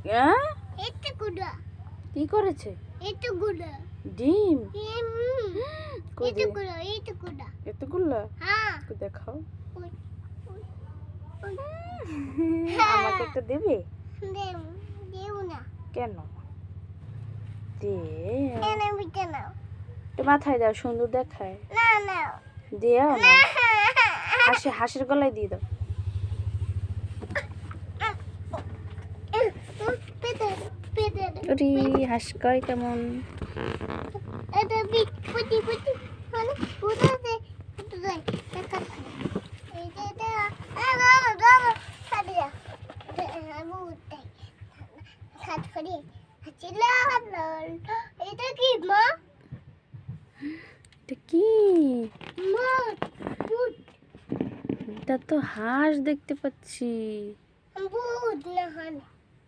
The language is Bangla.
হ্যাঁ এটা গুড়া কি করেছে? এটা গুড়া ডিম কই এটা দে গুড়া এটা গুড়া এতগুলা হ্যাঁ একটু দেখাও। ওই ওই আমাকে একটা দেবে? দেও দেও না কেন? দে কেন বিটা নাও একটু মাথায় দাও, সুন্দর দেখায়। না না দিও না, হাঁসের গলায় দিয়ে দাও। পেতে পেতে ওরে হাঁস কয় কেমন? এটা বিট পুটি পুটি মানে পুটাতে পুটাতে দেখা এটা এটা না না না সাদিয়া আমি উঠতে খাট করে চিল্লা এটা কি মা এটা কি? মা ভূত এটা তো হাঁস দেখতে পাচ্ছি। ভূত না হয়